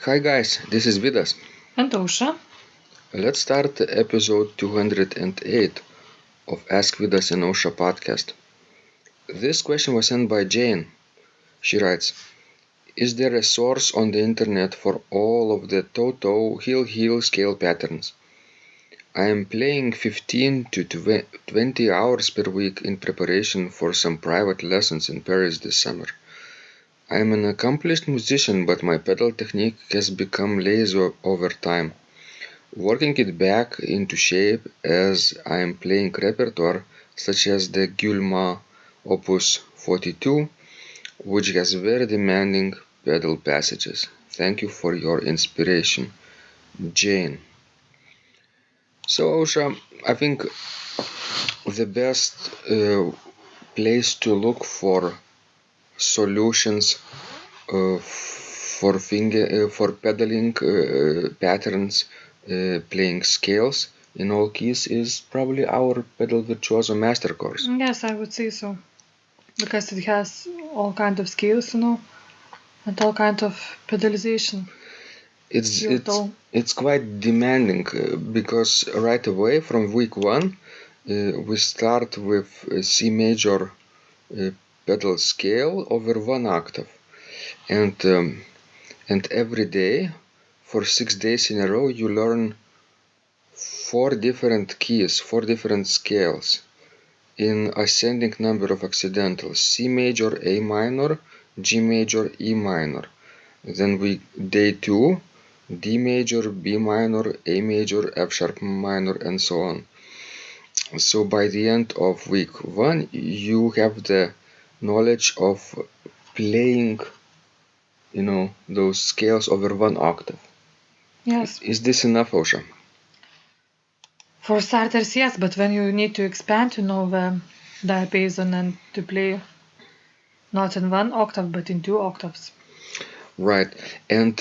Hi guys, this is Vidas. And Ausra. Let's start episode 208 of Ask Vidas and Ausra podcast. This question was sent by Jane. She writes, is there a source on the internet for all of the toe-toe, heel-heel scale patterns? I am playing 15 to 20 hours per week in preparation for some private lessons in Paris this summer. I am an accomplished musician, but my pedal technique has become lazy over time. Working it back into shape as I am playing repertoire such as the Guilmant Opus 42, which has very demanding pedal passages. Thank you for your inspiration, Jane. So, Ausra, I think the best place to look for solutions for pedaling patterns, playing scales in all keys is probably our Pedal Virtuoso Master course. Yes, I would say so. Because it has all kinds of scales, and all kinds of pedalization. It's quite demanding because right away from week one we start with a C major pedal scale over one octave, and every day for 6 days in a row you learn 4 different keys, 4 different scales in ascending number of accidentals: C major, A minor, G major, E minor. Then day 2, D major, B minor, A major, F sharp minor, and so on. So by the end of week 1 you have the knowledge of playing those scales over one octave. Yes. Is this enough, Ausra? For starters, yes, but when you need to expand to know the diapason and to play not in one octave but in 2 octaves. Right, and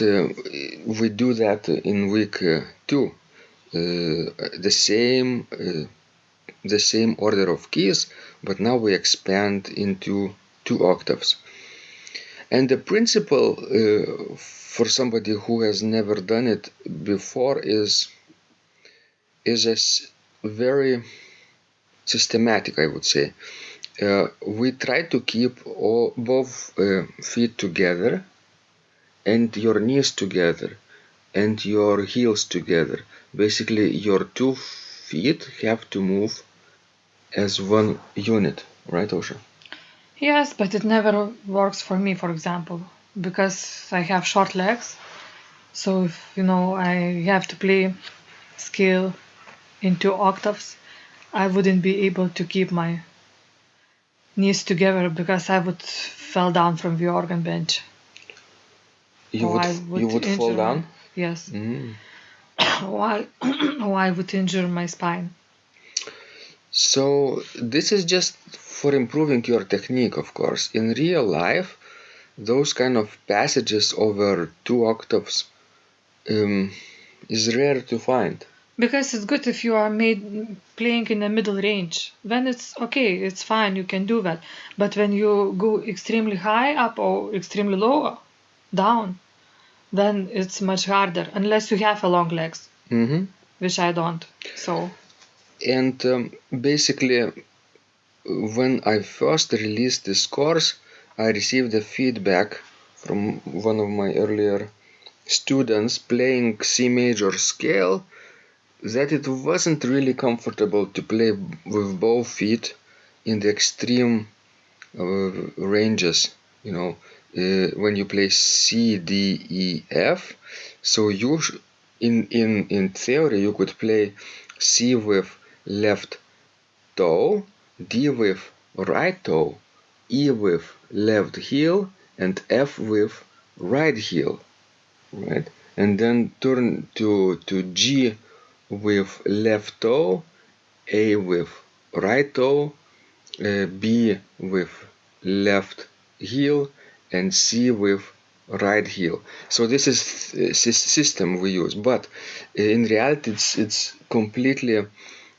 we do that in week 2. The same order of keys, but now we expand into 2 octaves. And the principle for somebody who has never done it before is very systematic, I would say. We try to keep both feet together and your knees together and your heels together. Basically, your 2 feet have to move as one unit, right, Ausra? Yes, but it never works for me, for example, because I have short legs. So if I have to play scale in 2 octaves, I wouldn't be able to keep my knees together because I would fall down from the organ bench. You would fall down? Yes. Mm. Or I would injure my spine. So this is just for improving your technique, of course. In real life, those kind of passages over 2 octaves is rare to find. Because it's good if you are playing in the middle range. Then it's okay, it's fine, you can do that. But when you go extremely high up or extremely low down, then it's much harder, unless you have a long legs, which I don't. So. And basically, when I first released this course, I received a feedback from one of my earlier students playing C major scale that it wasn't really comfortable to play with both feet in the extreme ranges, when you play C, D, E, F. So you in theory you could play C with left toe, D with right toe, E with left heel, and F with right heel, right? And then turn to G with left toe, A with right toe, B with left heel, and C with right heel. So this is the system we use, but in reality it's completely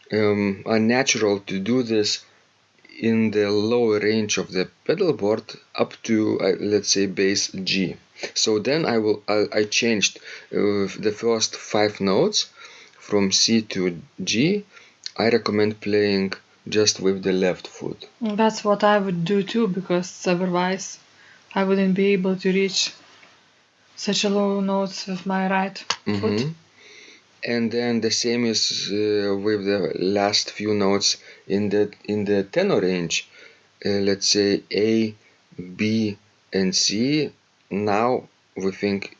unnatural to do this in the lower range of the pedal board up to let's say base G. So then I changed the first 5 notes from C to G. I recommend playing just with the left foot. That's what I would do too, because otherwise I wouldn't be able to reach such a low notes with my right foot. And then the same is with the last few notes in the tenor range. Let's say A, B, and C. Now we think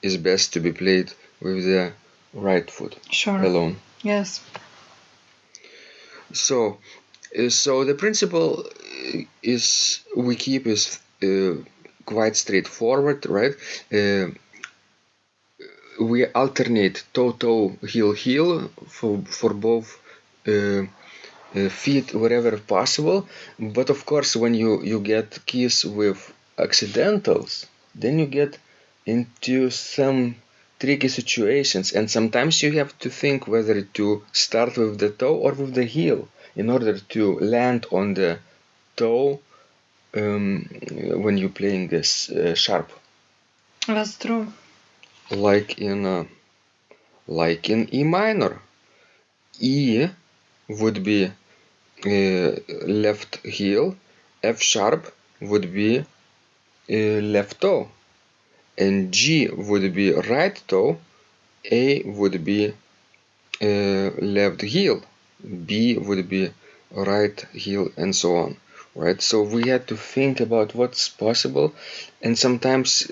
is best to be played with the right foot alone. Yes. So the principle is we keep is quite straightforward, right? We alternate toe, heel for both feet wherever possible. But of course, when you get keys with accidentals, then you get into some tricky situations, and sometimes you have to think whether to start with the toe or with the heel in order to land on the toe when you're playing this sharp. That's true. Like in E minor, E would be left heel, F sharp would be left toe, and G would be right toe, A would be left heel, B would be right heel, and so on. Right, so we had to think about what's possible, and sometimes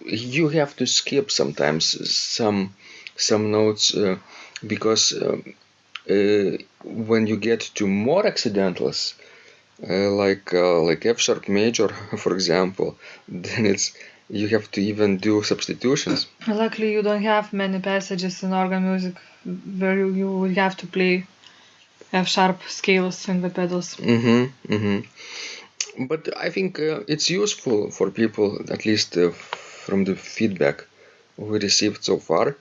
you have to skip sometimes some notes because when you get to more accidentals, like F sharp major, for example, then you have to even do substitutions. Luckily, you don't have many passages in organ music where you would have to play F sharp scales in the pedals. But I think it's useful for people, at least from the feedback we received so far.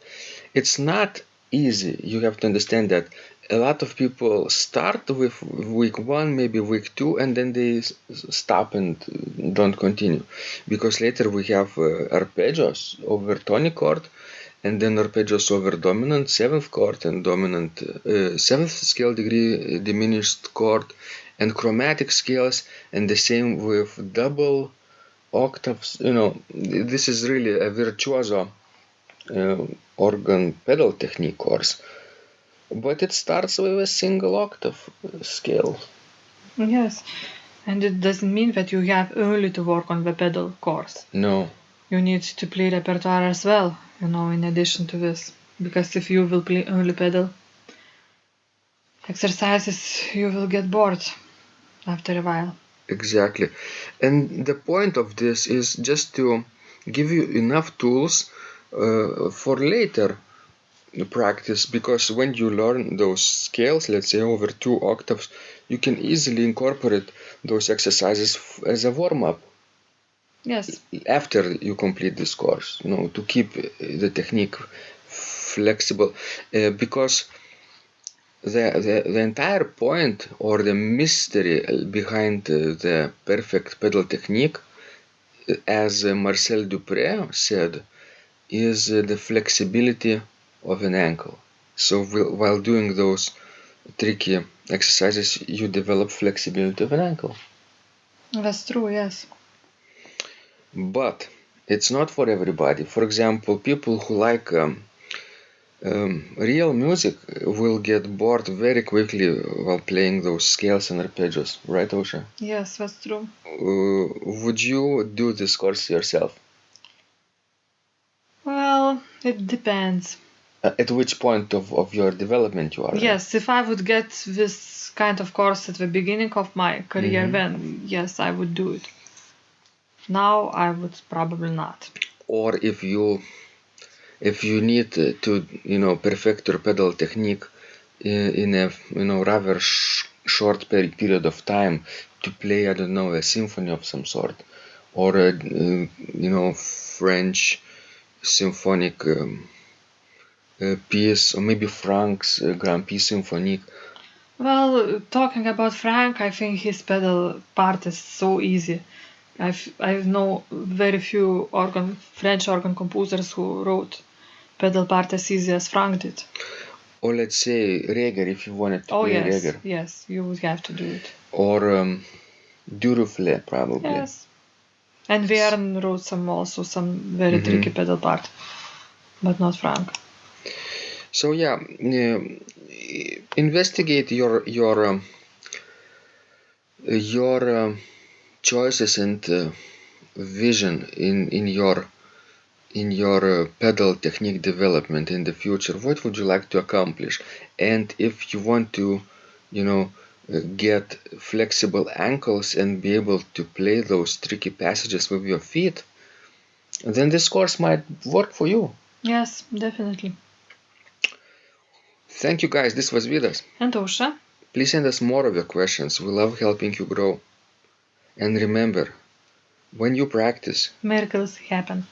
It's not easy. You have to understand that a lot of people start with week 1, maybe week 2, and then they stop and don't continue, because later we have arpeggios over tonic chord, and then arpeggios over dominant 7th chord and dominant 7th scale degree diminished chord, and chromatic scales, and the same with double octaves. This is really a virtuoso organ pedal technique course, but it starts with a single octave scale. Yes, and it doesn't mean that you have only to work on the pedal course. No. You need to play repertoire as well, in addition to this, because if you will play only pedal exercises, you will get bored after a while. Exactly, and the point of this is just to give you enough tools for later practice, because when you learn those scales, let's say over 2 octaves, you can easily incorporate those exercises as a warm-up. Yes. After you complete this course, to keep the technique flexible, because the entire point or the mystery behind the perfect pedal technique, as Marcel Dupré said, is the flexibility of an ankle. So while doing those tricky exercises, you develop flexibility of an ankle. That's true, yes. But it's not for everybody. For example, people who like real music will get bored very quickly while playing those scales and arpeggios, right, Osha? Yes, that's true. Would you do this course yourself? Well, it depends. At which point of your development you are? Yes, if I would get this kind of course at the beginning of my career, then yes, I would do it. Now I would probably not. Or if you need to perfect your pedal technique in a rather short period of time, to play, I don't know, a symphony of some sort, or a French symphonic piece, or maybe Franck's Grand Prix Symphonique. Well, talking about Franck, I think his pedal part is so easy I know very few French organ composers who wrote pedal part as easy as Frank did. Or let's say Reger, if you wanted to Oh play yes, Reger. yes, you would have to do it. Or Durufle, probably. Yes. And Verne wrote some very tricky pedal part, but not Frank. So yeah, investigate your choices and vision in your pedal technique development in the future. What would you like to accomplish? And if you want to, get flexible ankles and be able to play those tricky passages with your feet, then this course might work for you. Yes, definitely. Thank you guys. This was Vidas. And Ausra. Please send us more of your questions. We love helping you grow. And remember, when you practice, miracles happen.